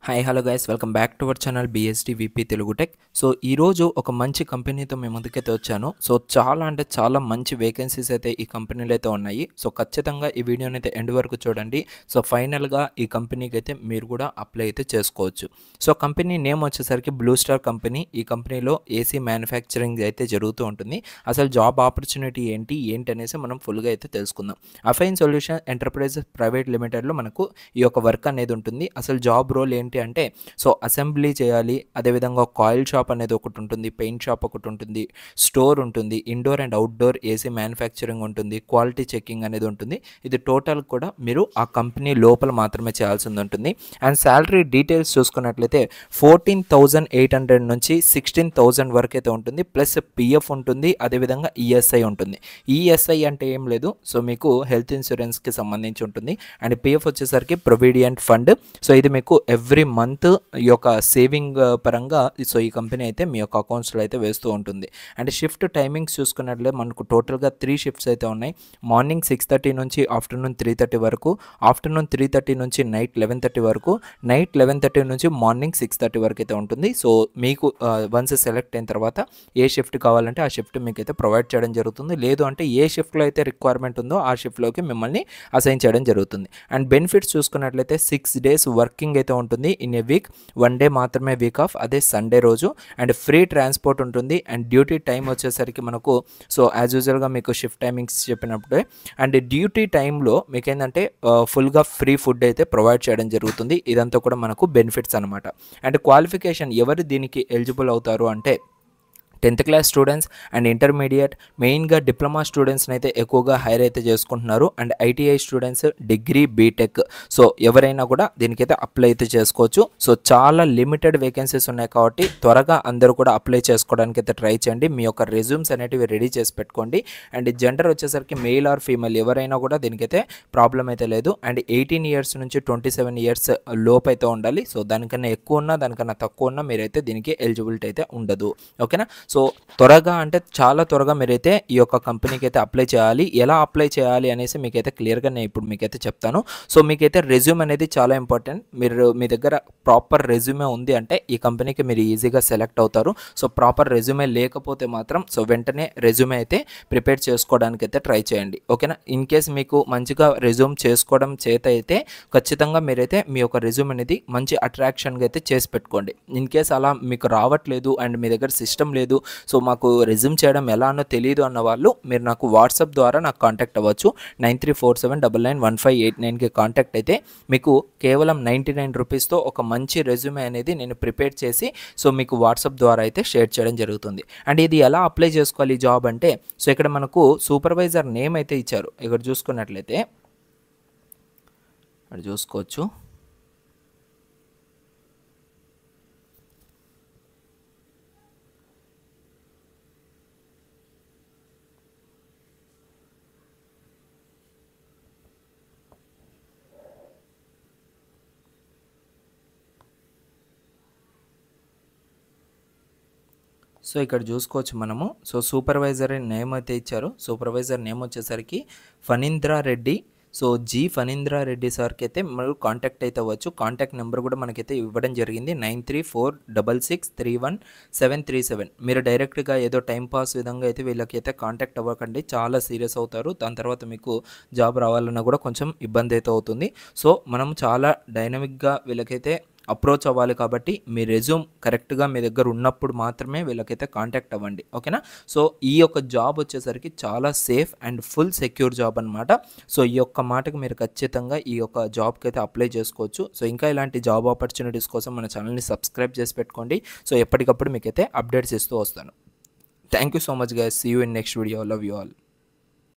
Hi hello guys welcome back to our channel BSD VP Telugu tech. So ఈరోజు ఒక మంచి కంపెనీతో మేము ముందుకైతే వచ్చాను. సో చాలా మంచి వేకెన్సీస్ అయితే ఈ కంపెనీలో అయితే ఉన్నాయి. సో ఖచ్చితంగా ఈ వీడియోని అయితే ఎండ్ వరకు చూడండి. సో ఫైనల్గా ఈ కంపెనీకి అయితే మీరు కూడా అప్లై అయితే చేసుకోవచ్చు. సో కంపెనీ నేమ్ వచ్చేసరికి బ్లూ స్టార్ కంపెనీ. ఈ కంపెనీలో ఏసీ మ్యానుఫ్యాక్చరింగ్ అయితే జరుగుతూ ఉంటుంది. అసలు జాబ్ ఆపర్చునిటీ ఏంటి అనేసి మనం ఫుల్గా అయితే తెలుసుకుందాం. అఫైన్ సొల్యూషన్ ఎంటర్ప్రైజెస్ ప్రైవేట్ లిమిటెడ్లో మనకు ఈ యొక్క వర్క్ అనేది ఉంటుంది. అసలు జాబ్ రోల్ ఏంటి అంటే సో అసెంబ్లీ చేయాలి. అదేవిధంగా కాయిల్ షాప్ అనేది ఒకటి ఉంటుంది, పెయింట్ షాప్ ఒకటి ఉంటుంది, స్టోర్ ఉంటుంది, indoor and outdoor AC manufacturing ఉంటుంది, క్వాలిటీ చెకింగ్ అనేది ఉంటుంది. ఇది టోటల్ కూడా మీరు ఆ కంపెనీ లోపల మాత్రమే చేయాల్సి ఉంటుంది. అండ్ శాలరీ డీటెయిల్స్ చూసుకున్నట్లయితే 14,800 నుంచి 16,000 వరకు అయితే ఉంటుంది. ప్లస్ పిఎఫ్ ఉంటుంది, అదేవిధంగా ఈఎస్ఐ ఉంటుంది. ఈఎస్ఐ అంటే ఏం లేదు, సో మీకు హెల్త్ ఇన్సూరెన్స్కి సంబంధించి ఉంటుంది. అండ్ పిఎఫ్ వచ్చేసరికి ప్రొవిడియంట్ ఫండ్. సో ఇది మీకు ఎవ్రీ మంత్ ఈ యొక్క సేవింగ్ పరంగా సో ఈ కంపెనీ అయితే మీ యొక్క అకౌంట్స్లో అయితే వేస్తూ ఉంటుంది. అండ్ షిఫ్ట్ టైమింగ్స్ చూసుకున్నట్లయితే మనకు టోటల్గా 3 షిఫ్ట్స్ అయితే ఉన్నాయి. మార్నింగ్ 6:30 నుంచి ఆఫ్టర్నూన్ 3:30 వరకు, ఆఫ్టర్నూన్ 3:30 నుంచి నైట్ 11:30 వరకు, నైట్ 11:30 నుంచి మార్నింగ్ 6:30 వరకు అయితే ఉంటుంది. సో మీకు వన్స్ సెలెక్ట్ అయిన తర్వాత ఏ షిఫ్ట్ కావాలంటే ఆ షిఫ్ట్ మీకు అయితే ప్రొవైడ్ చేయడం జరుగుతుంది. లేదు అంటే ఏ షిఫ్ట్లో అయితే రిక్వైర్మెంట్ ఉందో ఆ షిఫ్ట్లోకి మిమ్మల్ని అసైన్ చేయడం జరుగుతుంది. అండ్ బెనిఫిట్స్ చూసుకున్నట్లయితే 6 days వర్కింగ్ అయితే ఉంటుంది ఇన్ ఏ వీక్. 1 day మాత్రమే వీక్ ఆఫ్, అదే సండే రోజు. అండ్ ఫ్రీ ట్రాన్స్పోర్ట్ ఉంటుంది. అండ్ డ్యూటీ టైం వచ్చేసరికి మనకు సో యాజ్ యూజువల్గా మీకు షిఫ్ట్ టైమింగ్స్ చెప్పినప్పుడే అండ్ డ్యూటీ టైంలో మీకు ఏంటంటే ఫుల్గా ఫ్రీ ఫుడ్ అయితే ప్రొవైడ్ చేయడం జరుగుతుంది. ఇదంతా కూడా మనకు బెనిఫిట్స్ అనమాట. అండ్ క్వాలిఫికేషన్ ఎవరు దీనికి ఎలిజిబుల్ అవుతారు అంటే 10th class students and intermediate, మెయిన్గా డిప్లొమా స్టూడెంట్స్ని అయితే ఎక్కువగా హైర్ అయితే చేసుకుంటున్నారు. And ITI students, degree, B Tech, so ఎవరైనా కూడా దీనికైతే అప్లై అయితే చేసుకోవచ్చు. సో చాలా లిమిటెడ్ వేకెన్సీస్ ఉన్నాయి కాబట్టి త్వరగా అందరూ కూడా అప్లై చేసుకోవడానికి అయితే ట్రై చేయండి. మీ యొక్క రెజ్యూమ్స్ అనేటివి రెడీ చేసి పెట్టుకోండి. అండ్ జెండర్ వచ్చేసరికి మెయిల్ ఆర్ ఫీమేల్ ఎవరైనా కూడా దీనికైతే ప్రాబ్లం అయితే లేదు. అండ్ 18 years నుంచి 27 years లోపు అయితే ఉండాలి. సో దానికన్నా ఎక్కువ ఉన్నా దానికన్నా తక్కువ ఉన్నా మీరైతే దీనికి ఎలిజిబిలిటీ అయితే ఉండదు. ఓకేనా? సో త్వరగా అంటే చాలా త్వరగా మీరైతే ఈ యొక్క కంపెనీకి అయితే అప్లై చేయాలి. ఎలా అప్లై చేయాలి అనేసి మీకైతే క్లియర్గా నేను ఇప్పుడు మీకైతే చెప్తాను. సో మీకైతే రెజ్యూమ్ అనేది చాలా ఇంపార్టెంట్. మీరు మీ దగ్గర ప్రాపర్ రెజ్యూమే ఉంది అంటే ఈ కంపెనీకి మీరు ఈజీగా సెలెక్ట్ అవుతారు. సో ప్రాపర్ రెజ్యూమే లేకపోతే మాత్రం సో వెంటనే రెజ్యూమే అయితే ప్రిపేర్ చేసుకోవడానికి అయితే ట్రై చేయండి. ఓకేనా? ఇన్ కేస్ మీకు మంచిగా రెజ్యూమ్ చేసుకోవడం చేత అయితే ఖచ్చితంగా మీరైతే మీ యొక్క రెజ్యూమ్ అనేది మంచి అట్రాక్షన్గా అయితే చేసి పెట్టుకోండి. ఇన్ కేస్ అలా మీకు రావట్లేదు అండ్ మీ దగ్గర సిస్టమ్ లేదు, సో మాకు రెజ్యూమ్ చేయడం ఎలా అన్నో తెలియదు అన్న వాళ్ళు మీరు నాకు వాట్సాప్ ద్వారా నాకు కాంటాక్ట్ అవ్వచ్చు. 9347991589కి కాంటాక్ట్ అయితే మీకు కేవలం 99 రూపీస్తో ఒక మంచి రెజ్యూమే అనేది నేను ప్రిపేర్ చేసి సో మీకు వాట్సాప్ ద్వారా అయితే షేర్ చేయడం జరుగుతుంది. అండ్ ఇది ఎలా అప్లై చేసుకోవాలి ఈ జాబ్ అంటే సో ఇక్కడ మనకు సూపర్వైజర్ నేమ్ అయితే ఇచ్చారు. ఇక్కడ చూసుకున్నట్లయితే ఇక్కడ చూసుకోవచ్చు. సో ఇక్కడ చూసుకోవచ్చు మనము. సో సూపర్వైజర్ నేమ్ అయితే ఇచ్చారు. సూపర్వైజర్ నేమ్ వచ్చేసరికి ఫణీంద్ర రెడ్డి. సో ఫణీంద్ర రెడ్డి సార్కి అయితే మీరు కాంటాక్ట్ అయితే అవ్వచ్చు. కాంటాక్ట్ నెంబర్ కూడా మనకైతే ఇవ్వడం జరిగింది 9346631737. మీరు డైరెక్ట్గా ఏదో టైంపాస్ విధంగా అయితే వీళ్ళకైతే కాంటాక్ట్ అవ్వకండి, చాలా సీరియస్ అవుతారు. దాని తర్వాత మీకు జాబ్ రావాలన్నా కూడా కొంచెం ఇబ్బంది అయితే అవుతుంది. సో మనం చాలా డైనమిక్గా వీళ్ళకైతే అప్రోచ్ అవ్వాలి కాబట్టి మీ రెజ్యూమ్ కరెక్ట్గా మీ దగ్గర ఉన్నప్పుడు మాత్రమే వీళ్ళకైతే కాంటాక్ట్ అవ్వండి. ఓకేనా? సో ఈ యొక్క జాబ్ వచ్చేసరికి చాలా safe and full secure job అనమాట. సో ఈ యొక్క మాటకు మీరు ఖచ్చితంగా ఈ యొక్క జాబ్కి అయితే అప్లై చేసుకోవచ్చు. సో ఇంకా ఇలాంటి జాబ్ ఆపర్చునిటీస్ కోసం మన ఛానల్ని సబ్స్క్రైబ్ చేసి పెట్టుకోండి. సో ఎప్పటికప్పుడు మీకైతే అప్డేట్స్ ఇస్తూ వస్తాను. Thank you so much guys. See you in next video. Love you all.